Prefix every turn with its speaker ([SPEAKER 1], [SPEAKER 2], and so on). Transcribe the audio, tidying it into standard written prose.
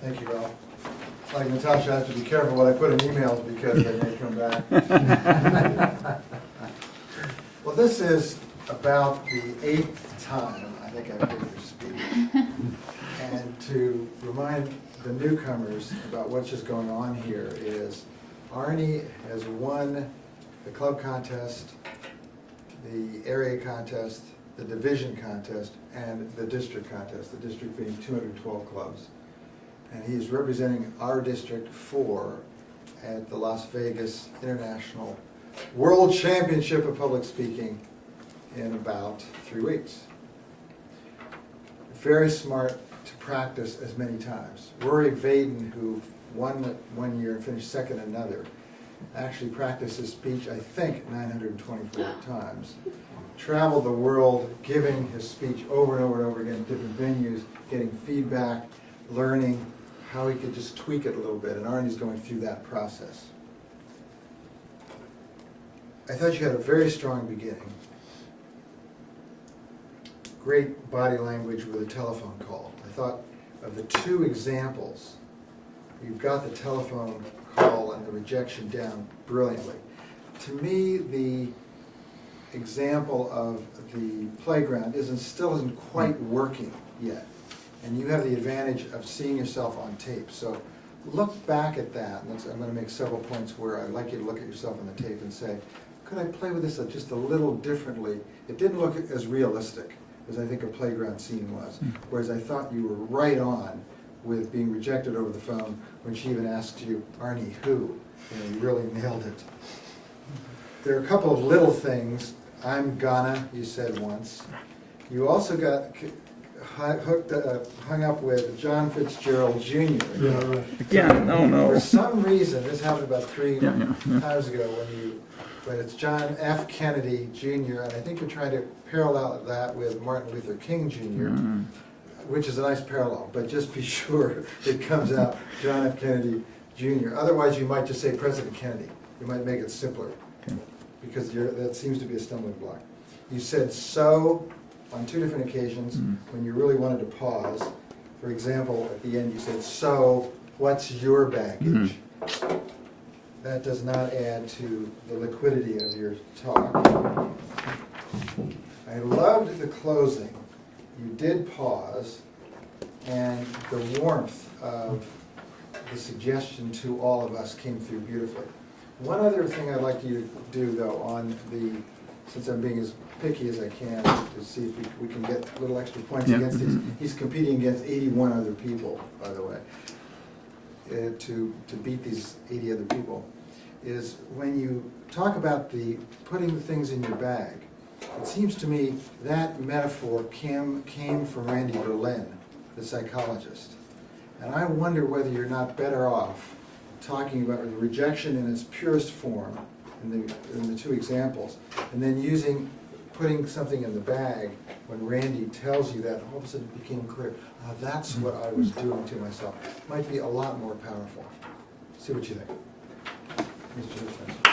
[SPEAKER 1] Thank you, Ralph. Like Natasha, I have to be careful what I put in emails because they may come back. Well, this is about the 8th time I think I've heard you speak. And to remind the newcomers about what's just going on here is Arnie has won the club contest, the area contest, the division contest, and the district contest, the district being 212 clubs. And he is representing our District 4 at the Las Vegas International World Championship of Public Speaking in about 3 weeks. Very smart to practice as many times. Rory Vaden, who won one year and finished second another, actually practiced his speech, I think, 924 times. Traveled the world giving his speech over and over and over again in different venues, getting feedback, learning how he could just tweak it a little bit, and Arnie's going through that process. I thought you had a very strong beginning. Great body language with a telephone call. I thought of the 2 examples, you've got the telephone call and the rejection down brilliantly. To me, the example of the playground still isn't quite working yet. And you have the advantage of seeing yourself on tape. So look back at that, and I'm going to make several points where I'd like you to look at yourself on the tape and say, could I play with this just a little differently? It didn't look as realistic as I think a playground scene was, whereas I thought you were right on with being rejected over the phone when she even asked you, Arnie, who? You really nailed it. There are a couple of little things. I'm gonna, you said once. You also got hung up with John Fitzgerald Jr. For some reason, this happened about 3 times ago when it's John F. Kennedy Jr., and I think you're trying to parallel that with Martin Luther King Jr., which is a nice parallel, but just be sure it comes out John F. Kennedy Jr. Otherwise, you might just say President Kennedy. You might make it simpler, because that seems to be a stumbling block. You said so on 2 different occasions when you really wanted to pause. For example, at the end you said, so what's your baggage? That does not add to the liquidity of your talk. I loved the closing. You did pause, and the warmth of the suggestion to all of us came through beautifully. One other thing I'd like you to do, though, since I'm being as picky as I can to see if we can get little extra points against these. He's competing against 81 other people, by the way, to beat these 80 other people, is when you talk about putting the things in your bag, it seems to me that metaphor came from Randy Berlin, the psychologist. And I wonder whether you're not better off talking about rejection in its purest form in the 2 examples, and then putting something in the bag when Randy tells you that, all of a sudden it became clear, that's what I was doing to myself. Might be a lot more powerful. See what you think. Mr. Hirschman.